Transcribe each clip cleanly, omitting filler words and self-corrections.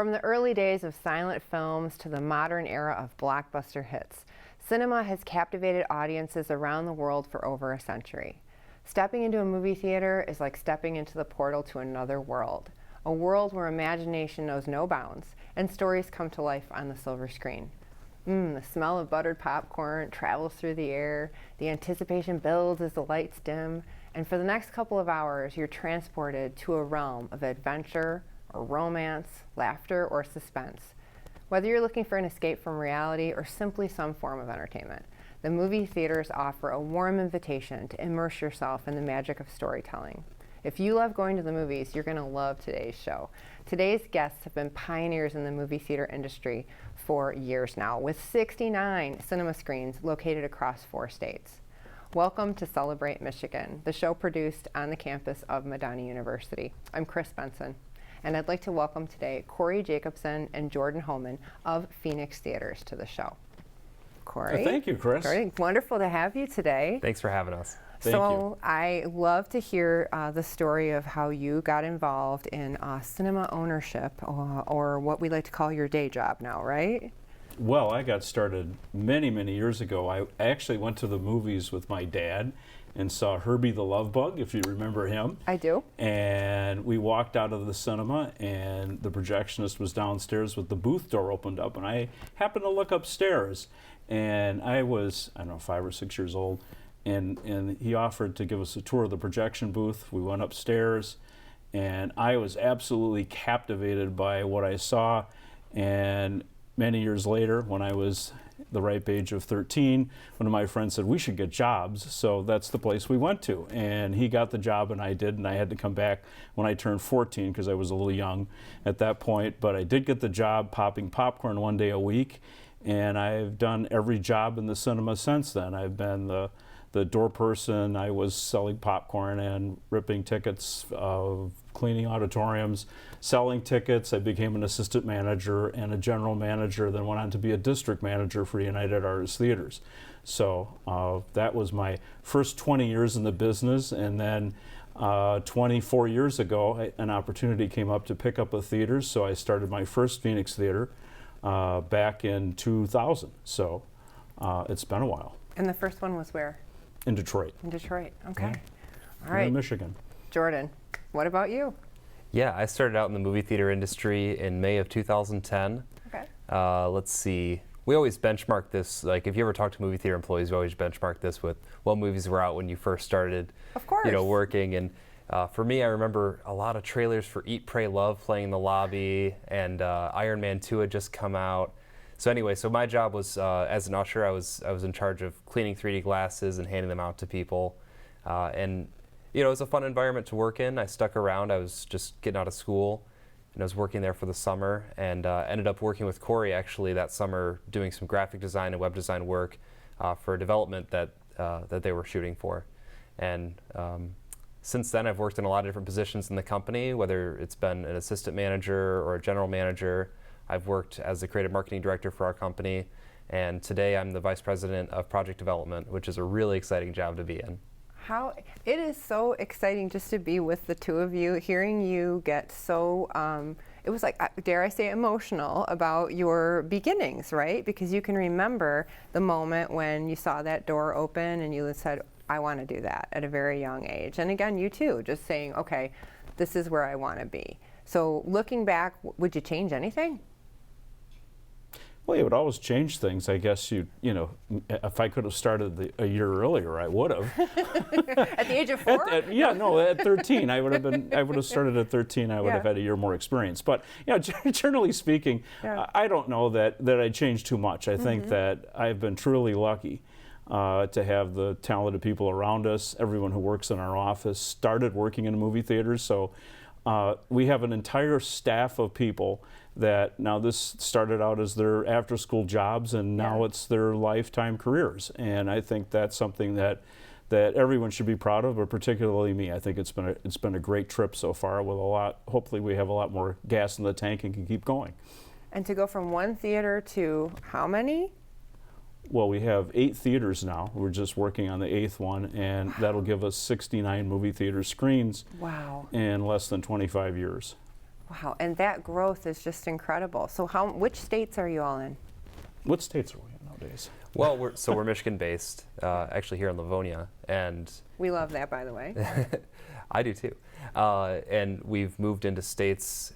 From the early days of silent films to the modern era of blockbuster hits, cinema has captivated audiences around the world for over a century. Stepping into a movie theater is like stepping into the portal to another world, a world where imagination knows no bounds and stories come to life on the silver screen. The smell of buttered popcorn travels through the air, the anticipation builds as the lights dim, and for the next couple of hours, you're transported to a realm of adventure, or romance, laughter, or suspense. Whether you're looking for an escape from reality or simply some form of entertainment, the movie theaters offer a warm invitation to immerse yourself in the magic of storytelling. If you love going to the movies, you're going to love today's show. Today's guests have been pioneers in the movie theater industry for years now, with 69 cinema screens located across 4 states. Welcome to Celebrate Michigan, the show produced on the campus of Madonna University. I'm Chris Benson, and I'd like to welcome today Cory Jacobson and Jordan Hohman of Phoenix Theaters to the show. Cory. Thank you, Chris. Cory, wonderful to have you today. Thanks for having us. Thank you. I love to hear the story of how you got involved in cinema ownership, or what we like to call your day job now, right? Well, I got started many, many years ago. I actually went to the movies with my dad and saw Herbie the Love Bug, if you remember him. I do. And we walked out of the cinema, and the projectionist was downstairs with the booth door opened up, and I happened to look upstairs, and I was, I don't know, 5 or 6 years old, and he offered to give us a tour of the projection booth. We went upstairs, and I was absolutely captivated by what I saw. And many years later, when I was the ripe age of 13, one of my friends said, we should get jobs. So that's the place we went to. And he got the job, and I did, and I had to come back when I turned 14 because I was a little young at that point. But I did get the job popping popcorn one day a week, and I've done every job in the cinema since then. I've been the door person. I was selling popcorn and ripping tickets, cleaning auditoriums, selling tickets. I became an assistant manager and a general manager, then went on to be a district manager for United Artists Theaters. So that was my first 20 years in the business, and then 24 years ago, an opportunity came up to pick up a theater, so I started my first Phoenix theater back in 2000. So it's been a while. And the first one was where? In Detroit. In Detroit, okay. Yeah. All right. In Michigan. Jordan, what about you? Yeah, I started out in the movie theater industry in May of 2010. Okay. Let's see. We always benchmark this, like if you ever talk to movie theater employees, we always benchmark this with what movies were out when you first started, of course, working. And for me, I remember a lot of trailers for Eat, Pray, Love playing in the lobby, and Iron Man 2 had just come out. So anyway, so my job was as an usher, I was in charge of cleaning 3D glasses and handing them out to people, and it was a fun environment to work in. I stuck around. I was just getting out of school, and I was working there for the summer, and ended up working with Cory actually that summer, doing some graphic design and web design work for a development that they were shooting for, and since then I've worked in a lot of different positions in the company, whether it's been an assistant manager or a general manager. I've worked as the creative marketing director for our company, and today I'm the vice president of project development, which is a really exciting job to be in. It is so exciting just to be with the two of you, hearing you get so, it was like, dare I say, emotional about your beginnings, right? Because you can remember the moment when you saw that door open and you said, I want to do that at a very young age. And again, you too, just saying, okay, this is where I want to be. So looking back, would you change anything? Well, you would always change things. I guess if I could have started a year earlier, I would have. At the age of 4? At 13, I would have started at 13. I would have had a year more experience. But generally speaking, I don't know that I changed too much. I think that I've been truly lucky to have the talented people around us. Everyone who works in our office started working in a movie theater, so we have an entire staff of people that now this started out as their after-school jobs, and now it's their lifetime careers. And I think that's something that everyone should be proud of, but particularly me. I think it's been a great trip so far. With hopefully we have a lot more gas in the tank and can keep going. And to go from one theater to how many? Well, we have 8 theaters now. We're just working on the 8th one, and that'll give us 69 movie theater screens Wow. in less than 25 years. Wow, and that growth is just incredible. So which states are you all in? What states are we in nowadays? Well, we're Michigan-based, actually here in Livonia, and We love that, by the way. I do too. And we've moved into states.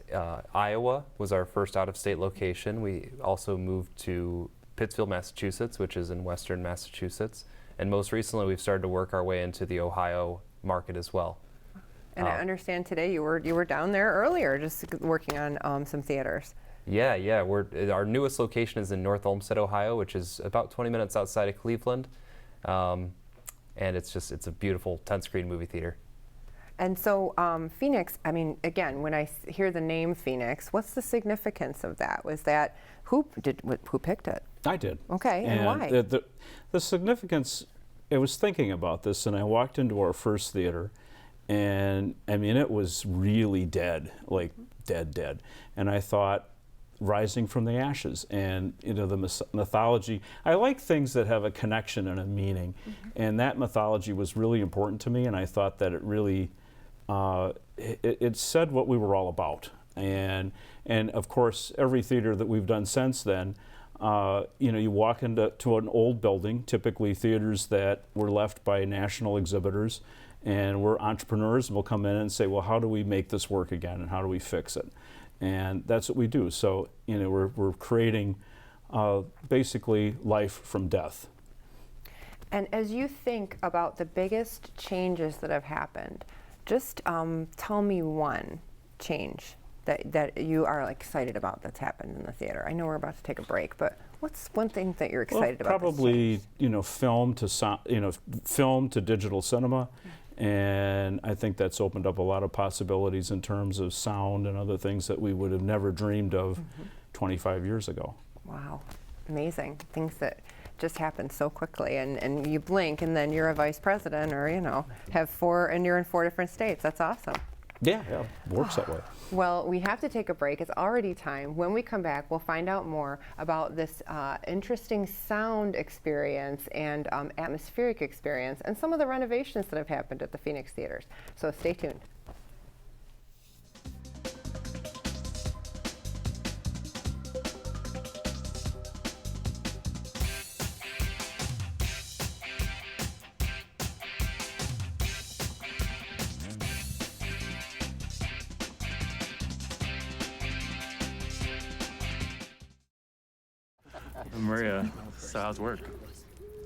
Iowa was our first out-of-state location. We also moved to Pittsfield, Massachusetts, which is in western Massachusetts. And most recently, we've started to work our way into the Ohio market as well. And I understand today you were down there earlier, just working on some theaters. Yeah. Our newest location is in North Olmsted, Ohio, which is about 20 minutes outside of Cleveland. And it's a beautiful 10-screen movie theater. And so Phoenix, I mean, again, when I hear the name Phoenix, what's the significance of that? Was that, who picked it? I did. Okay, and why? The significance, I was thinking about this, and I walked into our first theater, and I mean, it was really dead, like dead. And I thought, rising from the ashes, and the mythology. I like things that have a connection and a meaning, and that mythology was really important to me, and I thought that it really, it said what we were all about. And of course, every theater that we've done since then, you walk into an old building, typically theaters that were left by national exhibitors, and we're entrepreneurs, and we'll come in and say, well, how do we make this work again, and how do we fix it? And that's what we do. So, we're creating basically life from death. And as you think about the biggest changes that have happened, just tell me one change that you are excited about that's happened in the theater. I know we're about to take a break, but what's one thing that you're excited about? Probably, film to digital cinema. And I think that's opened up a lot of possibilities in terms of sound and other things that we would have never dreamed of 25 years ago. Wow, amazing. Things that just happen so quickly, and you blink and then you're a vice president, or you're in 4 different states. That's awesome. Yeah, works that way. Well, we have to take a break. It's already time. When we come back, we'll find out more about this interesting sound experience and atmospheric experience and some of the renovations that have happened at the Phoenix theaters. So stay tuned. Maria, so how's work?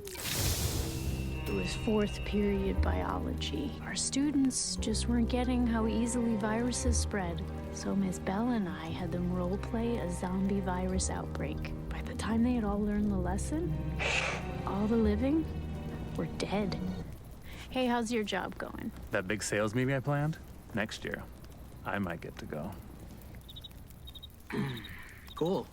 It was 4th period biology. Our students just weren't getting how easily viruses spread. So Miss Bell and I had them role play a zombie virus outbreak. By the time they had all learned the lesson, all the living were dead. Hey, how's your job going? That big sales meeting I planned? Next year, I might get to go. Cool.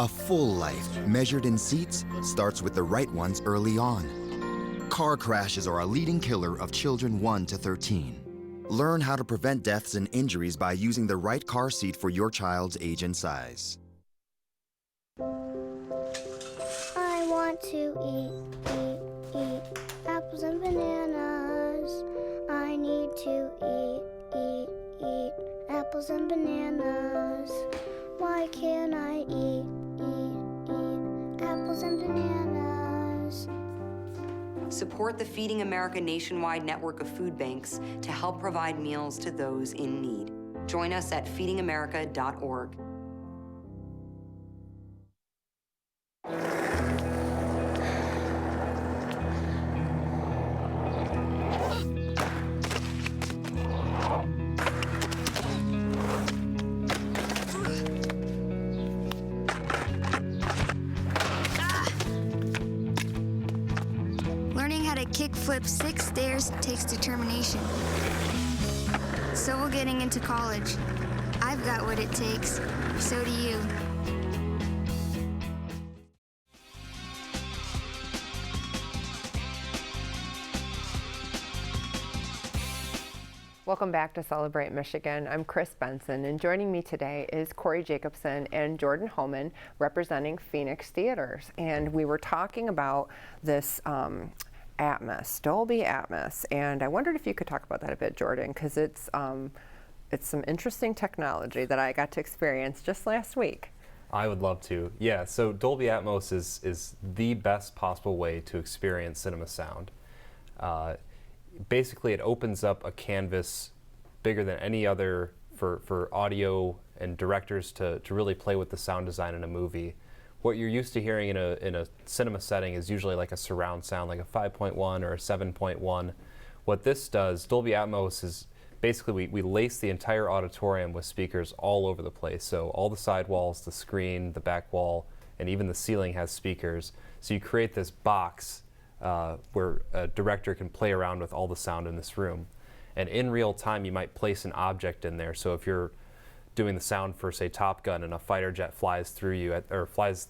A full life, measured in seats, starts with the right ones early on. Car crashes are a leading killer of children 1 to 13. Learn how to prevent deaths and injuries by using the right car seat for your child's age and size. I want to eat apples and bananas. I need to eat apples and bananas. Why can't I eat apples and bananas? Support the Feeding America nationwide network of food banks to help provide meals to those in need. Join us at feedingamerica.org. Learning how to kickflip 6 stairs takes determination. So will getting into college. I've got what it takes. So do you. Welcome back to Celebrate Michigan. I'm Chris Benson, and joining me today is Cory Jacobson and Jordan Hohman, representing Phoenix Theaters. And we were talking about this Atmos, Dolby Atmos, and I wondered if you could talk about that a bit, Jordan, because it's some interesting technology that I got to experience just last week. I would love to. Yeah, so Dolby Atmos is the best possible way to experience cinema sound. Basically, it opens up a canvas bigger than any other for audio and directors to really play with the sound design in a movie. What you're used to hearing in a cinema setting is usually like a surround sound, like a 5.1 or a 7.1. What this does, Dolby Atmos, is basically we lace the entire auditorium with speakers all over the place. So all the side walls, the screen, the back wall, and even the ceiling has speakers. So you create this box where a director can play around with all the sound in this room. And in real time, you might place an object in there. So if you're doing the sound for, say, Top Gun, and a fighter jet flies through you, or flies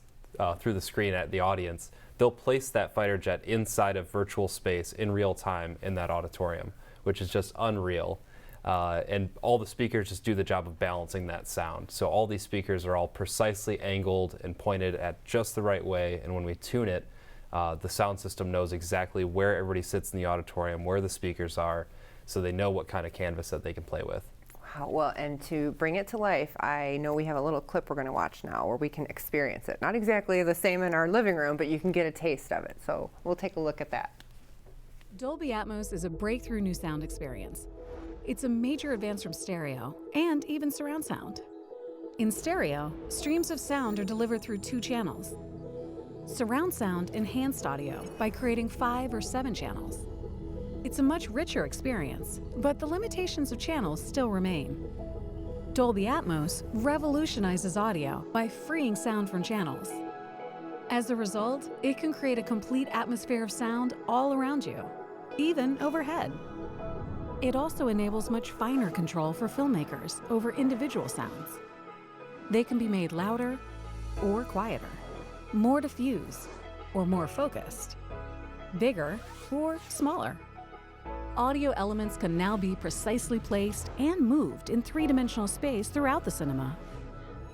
through the screen at the audience, they'll place that fighter jet inside of virtual space in real time in that auditorium, which is just unreal. And all the speakers just do the job of balancing that sound. So all these speakers are all precisely angled and pointed at just the right way, and when we tune it, the sound system knows exactly where everybody sits in the auditorium, where the speakers are, so they know what kind of canvas that they can play with. Wow, well, and to bring it to life, I know we have a little clip we're going to watch now where we can experience it. Not exactly the same in our living room, but you can get a taste of it. So we'll take a look at that. Dolby Atmos is a breakthrough new sound experience. It's a major advance from stereo and even surround sound. In stereo, streams of sound are delivered through 2 channels. Surround sound enhanced audio by creating 5 or 7 channels. It's a much richer experience, but the limitations of channels still remain. Dolby Atmos revolutionizes audio by freeing sound from channels. As a result, it can create a complete atmosphere of sound all around you, even overhead. It also enables much finer control for filmmakers over individual sounds. They can be made louder or quieter, more diffuse or more focused, bigger or smaller. Audio elements can now be precisely placed and moved in 3-dimensional space throughout the cinema.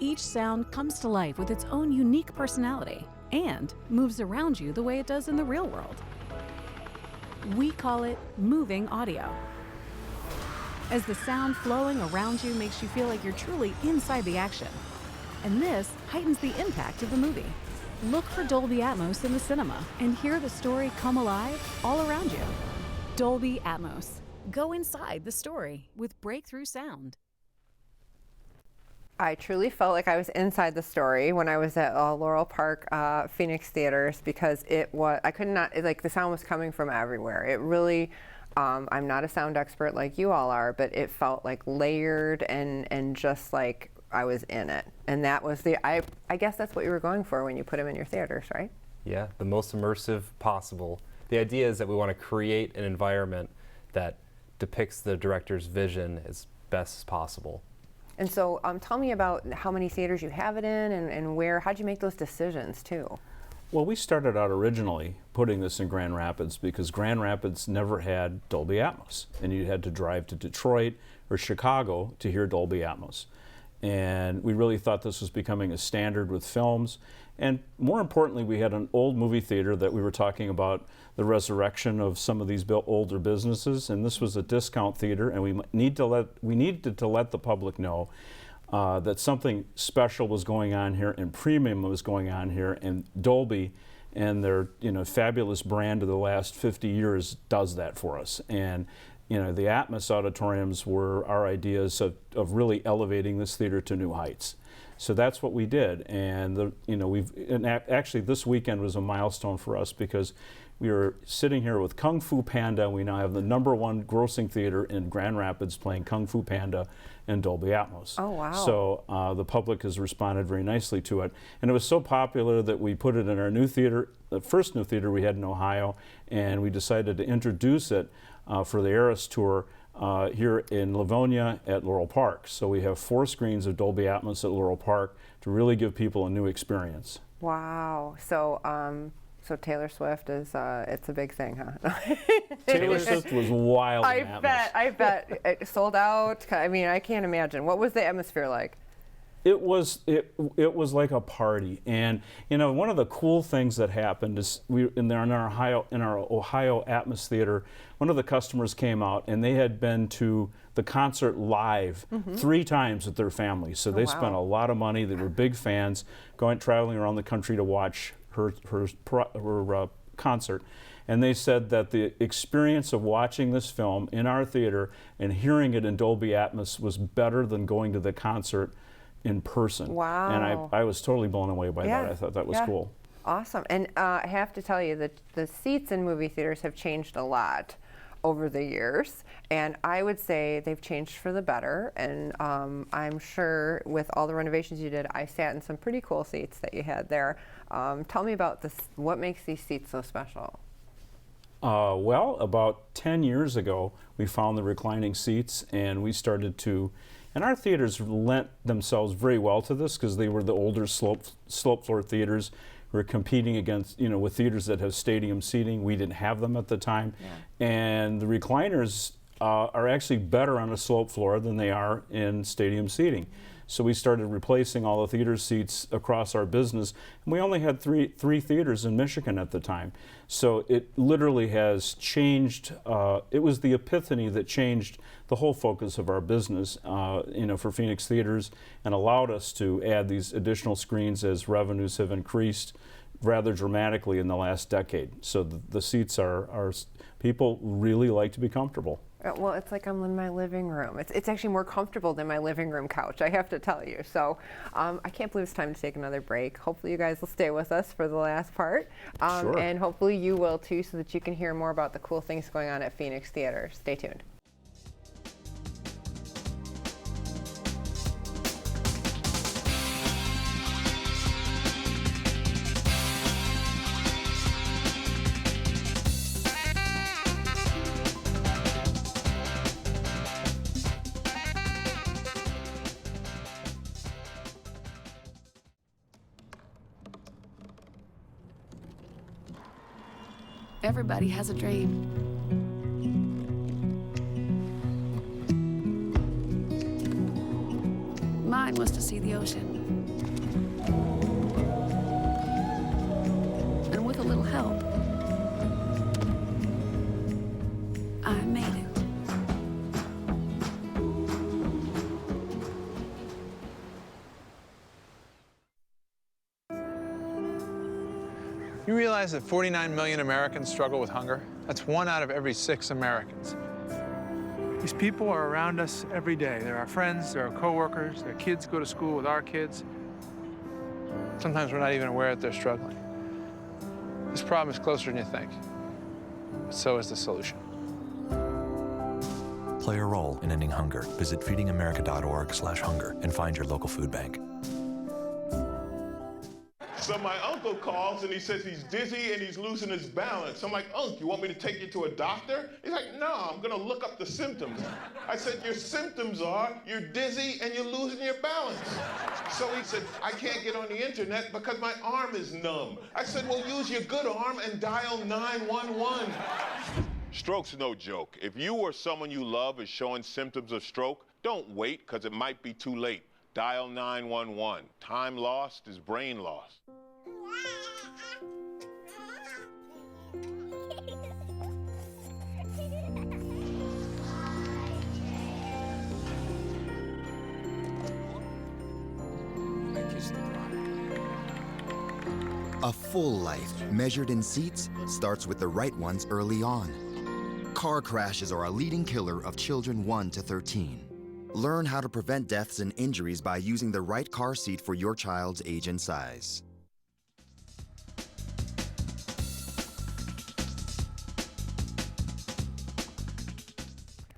Each sound comes to life with its own unique personality and moves around you the way it does in the real world. We call it moving audio. As the sound flowing around you makes you feel like you're truly inside the action. And this heightens the impact of the movie. Look for Dolby Atmos in the cinema and hear the story come alive all around you. Dolby Atmos. Go inside the story with breakthrough sound. I truly felt like I was inside the story when I was at Laurel Park Phoenix Theaters, because I could not, the sound was coming from everywhere. It really, I'm not a sound expert like you all are, but it felt like layered and just like I was in it. And that was I guess that's what you were going for when you put them in your theaters, right? Yeah, the most immersive possible. The idea is that we want to create an environment that depicts the director's vision as best as possible. And so tell me about how many theaters you have it in and where, how'd you make those decisions too? Well, we started out originally putting this in Grand Rapids because Grand Rapids never had Dolby Atmos, and you had to drive to Detroit or Chicago to hear Dolby Atmos. And we really thought this was becoming a standard with films. And more importantly, we had an old movie theater that we were talking about the resurrection of some of these older businesses, and this was a discount theater, and we needed to let the public know that something special was going on here and premium was going on here, and Dolby and their fabulous brand of the last 50 years does that for us. And the Atmos auditoriums were our ideas of really elevating this theater to new heights. So that's what we did, and actually this weekend was a milestone for us because we were sitting here with Kung Fu Panda. We now have the #1 grossing theater in Grand Rapids playing Kung Fu Panda and Dolby Atmos. Oh, wow. So the public has responded very nicely to it. And it was so popular that we put it in our new theater, the first new theater we had in Ohio, and we decided to introduce it for the Eras Tour here in Livonia at Laurel Park. So we have 4 screens of Dolby Atmos at Laurel Park to really give people a new experience. Wow. So So Taylor Swift is, it's a big thing, huh? Taylor Swift was wild in Atmos. I bet. It sold out. I mean, I can't imagine. What was the atmosphere like? It was like a party, and you know, one of the cool things that happened is in our Ohio Atmos Theater, one of the customers came out and they had been to the concert live 3 times with their family. So they spent a lot of money. They were big fans, traveling around the country to watch her concert. And they said that the experience of watching this film in our theater and hearing it in Dolby Atmos was better than going to the concert in person. Wow. And I was totally blown away by that. I thought that was cool. Awesome. And I have to tell you that the seats in movie theaters have changed a lot over the years, and I would say they've changed for the better. And I'm sure with all the renovations you did, I sat in some pretty cool seats that you had there. Tell me about this. What makes these seats so special? Well, about 10 years ago, we found the reclining seats, and we started to, and our theaters lent themselves very well to this because they were the older slope floor theaters. We were competing against, with theaters that have stadium seating. We didn't have them at the time. Yeah. And the recliners are actually better on a slope floor than they are in stadium seating. So we started replacing all the theater seats across our business, and we only had three theaters in Michigan at the time. So it literally has changed. It was the epiphany that changed the whole focus of our business, for Phoenix Theaters, and allowed us to add these additional screens as revenues have increased rather dramatically in the last decade. So the seats are people really like to be comfortable. Well, it's like I'm in my living room. It's actually more comfortable than my living room couch, I have to tell you. So I can't believe it's time to take another break. Hopefully you guys will stay with us for the last part. Sure. And hopefully you will too, so that you can hear more about the cool things going on at Phoenix Theater. Stay tuned. Everybody has a dream. Mine was to see the ocean. And with a little help, I made it. You realize that 49 million Americans struggle with hunger? That's 1 out of every 6 Americans. These people are around us every day. They're our friends, they're our coworkers, their kids go to school with our kids. Sometimes we're not even aware that they're struggling. This problem is closer than you think, but so is the solution. Play a role in ending hunger. Visit feedingamerica.org/hunger and find your local food bank. So my uncle calls and he says he's dizzy and he's losing his balance. I'm like, Unc, you want me to take you to a doctor? He's like, no, I'm gonna look up the symptoms. I said, your symptoms are you're dizzy and you're losing your balance. So he said, I can't get on the internet because my arm is numb. I said, well, use your good arm and dial 911. Stroke's no joke. If you or someone you love is showing symptoms of stroke, don't wait because it might be too late. Dial 911. Time lost is brain lost. A full life, measured in seats, starts with the right ones early on. Car crashes are a leading killer of children 1 to 13. Learn how to prevent deaths and injuries by using the right car seat for your child's age and size.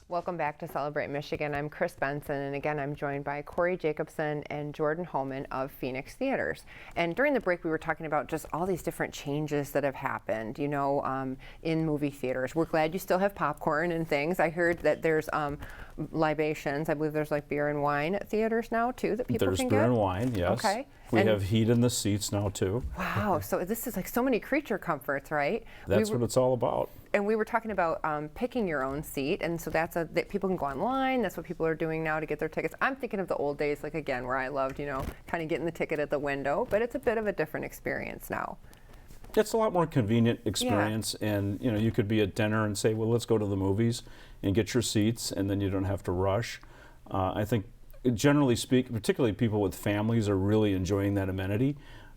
Welcome back to Celebrate Michigan. I'm Chris Benson, and again, I'm joined by Cory Jacobson and Jordan Hohman of Phoenix Theaters. And during the break, we were talking about just all these different changes that have happened, in movie theaters. We're glad you still have popcorn and things. I heard that there's libations. I believe there's like beer and wine at theaters now, too, that people can get. There's beer and wine, yes. Okay. We And- have heat in the seats now too. Wow, so this is like so many creature comforts, right? That's what it's all about. And we were talking about picking your own seat, and so that people can go online. That's what people are doing now to get their tickets. I'm thinking of the old days, like again, where I loved, kind of getting the ticket at the window, but it's a bit of a different experience now. It's a lot more convenient experience, and you could be at dinner and say, well, let's go to the movies and get your seats, and then you don't have to rush. I think, generally speaking, particularly people with families are really enjoying that amenity,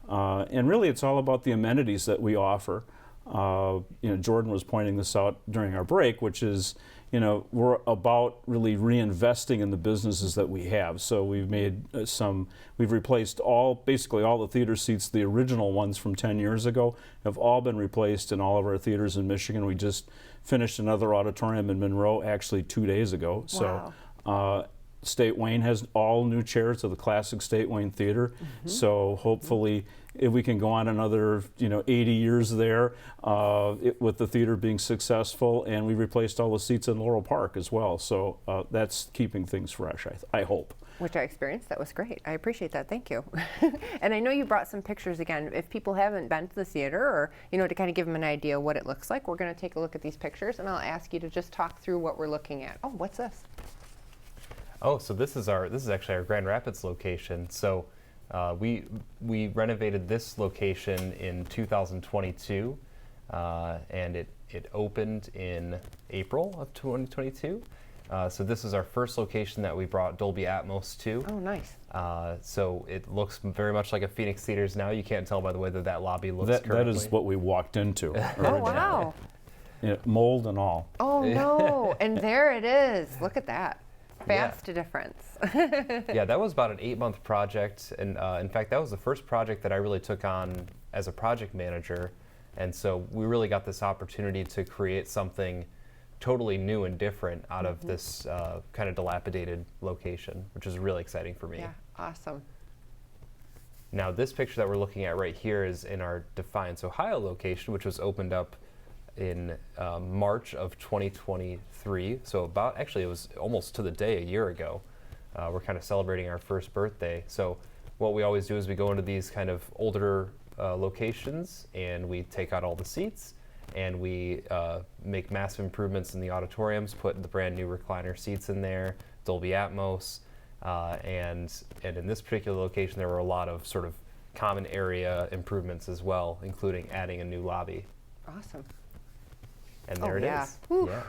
and really it's all about the amenities that we offer. Jordan was pointing this out during our break, which is, we're about really reinvesting in the businesses that we have. So we've made we've replaced basically all the theater seats. The original ones from 10 years ago have all been replaced in all of our theaters in Michigan. We just finished another auditorium in Monroe actually 2 days ago. Wow. So State Wayne has all new chairs of the classic State Wayne Theater. So hopefully if we can go on another 80 years there with the theater being successful, and we replaced all the seats in Laurel Park as well. So that's keeping things fresh, I hope. Which I experienced. That was great. I appreciate that. Thank you. And I know you brought some pictures again. If people haven't been to the theater, or to kind of give them an idea what it looks like, we're going to take a look at these pictures, and I'll ask you to just talk through what we're looking at. Oh, what's this? Oh, so this is actually our Grand Rapids location. So we renovated this location in 2022, and it opened in April of 2022. So this is our first location that we brought Dolby Atmos to. Oh, nice. So it looks very much like a Phoenix Theaters now. You can't tell by the way that lobby looks currently. That is what we walked into. Oh, wow. Mold and all. Oh, no. And there it is. Look at that. Vast difference. Yeah, that was about an 8-month project, and in fact, that was the first project that I really took on as a project manager, and so we really got this opportunity to create something totally new and different out of this kind of dilapidated location, which is really exciting for me. Yeah, awesome. Now, this picture that we're looking at right here is in our Defiance, Ohio location, which was opened up in March of 2023. So it was almost to the day a year ago. We're kind of celebrating our first birthday. So what we always do is we go into these kind of older locations, and we take out all the seats, and we make massive improvements in the auditoriums, put the brand new recliner seats in there, Dolby Atmos, and in this particular location there were a lot of sort of common area improvements as well, including adding a new lobby. Awesome. And there it is. Yeah.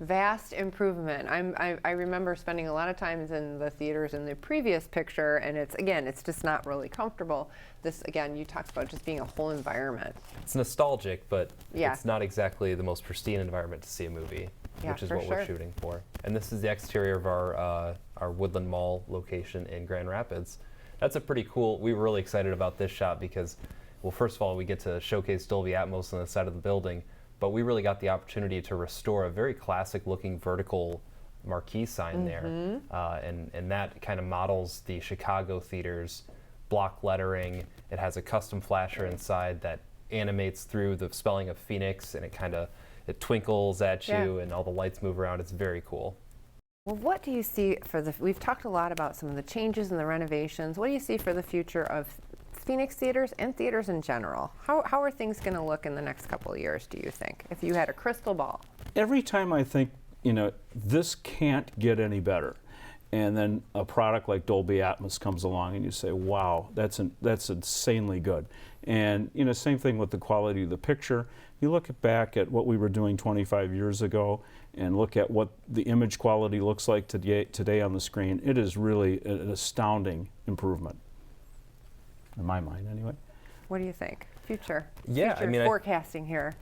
Vast improvement. I remember spending a lot of times in the theaters in the previous picture, and it's just not really comfortable. This, again, you talked about just being a whole environment. It's nostalgic, but it's not exactly the most pristine environment to see a movie, which is what we're shooting for. And this is the exterior of our Woodland Mall location in Grand Rapids. That's a pretty cool, we were really excited about this shot because, well, first of all, we get to showcase Dolby Atmos on the side of the building, but we really got the opportunity to restore a very classic looking vertical marquee sign there. And that kind of models the Chicago theater's block lettering. It has a custom flasher inside that animates through the spelling of Phoenix, and it twinkles at you and all the lights move around. It's very cool. Well, what do you see we've talked a lot about some of the changes and the renovations. What do you see for the future of Phoenix theaters and theaters in general? How are things going to look in the next couple of years, do you think, if you had a crystal ball? Every time I think, this can't get any better, and then a product like Dolby Atmos comes along and you say, wow, that's insanely good. And same thing with the quality of the picture. You look back at what we were doing 25 years ago and look at what the image quality looks like today on the screen. It is really an astounding improvement. In my mind, anyway. What do you think? Future forecasting here.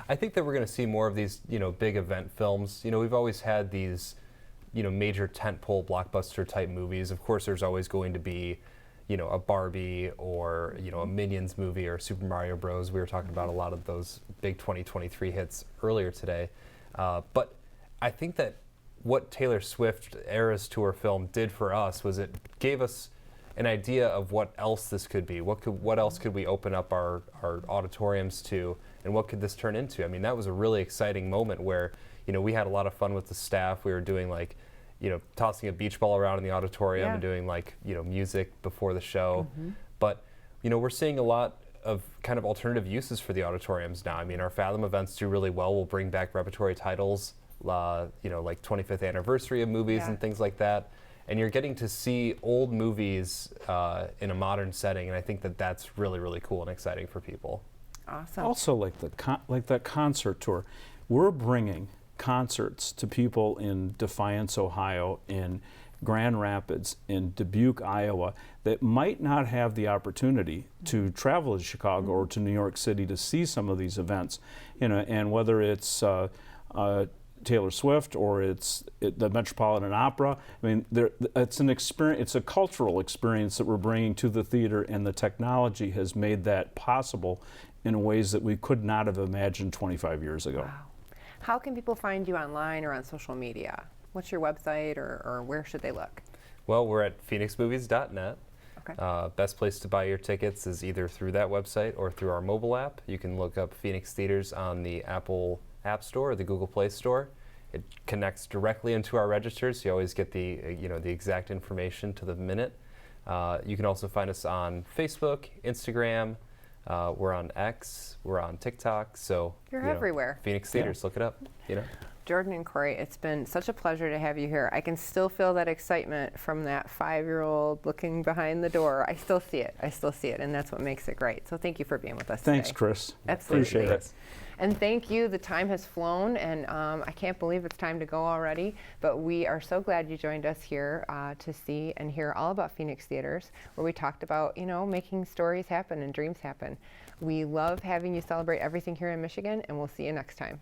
I think that we're going to see more of these, big event films. We've always had these, major tentpole blockbuster type movies. Of course, there's always going to be, a Barbie or, a Minions movie or Super Mario Bros. We were talking about a lot of those big 2023 hits earlier today. But I think that what Taylor Swift Eras Tour film did for us was it gave us an idea of what else this could be. What else could we open up our auditoriums to, and what could this turn into? I mean, that was a really exciting moment where, we had a lot of fun with the staff. We were doing tossing a beach ball around in the auditorium and doing music before the show. But we're seeing a lot of kind of alternative uses for the auditoriums now. I mean, our Fathom events do really well. We'll bring back repertory titles, like 25th anniversary of movies and things like that. And you're getting to see old movies in a modern setting, and I think that that's really, really cool and exciting for people. Awesome. Also, like that concert tour, we're bringing concerts to people in Defiance, Ohio, in Grand Rapids, in Dubuque, Iowa, that might not have the opportunity to travel to Chicago or to New York City to see some of these events, and whether it's Taylor Swift or it's the Metropolitan Opera. I mean, it's an experience. It's a cultural experience that we're bringing to the theater, and the technology has made that possible in ways that we could not have imagined 25 years ago. Wow. How can people find you online or on social media? What's your website, or where should they look? Well, we're at phoenixmovies.net. Okay. Best place to buy your tickets is either through that website or through our mobile app. You can look up Phoenix Theaters on the Apple App Store or the Google Play Store. It connects directly into our registers, so you always get the the exact information to the minute. You can also find us on Facebook, Instagram. We're on X. We're on TikTok. So you're everywhere. Phoenix Theaters, look it up. Jordan and Cory, it's been such a pleasure to have you here. I can still feel that excitement from that 5-year-old looking behind the door. I still see it, and that's what makes it great. So thank you for being with us Thanks, today. Chris. Absolutely. Appreciate it. And thank you. The time has flown, and I can't believe it's time to go already. But we are so glad you joined us here to see and hear all about Phoenix Theaters, where we talked about, making stories happen and dreams happen. We love having you celebrate everything here in Michigan, and we'll see you next time.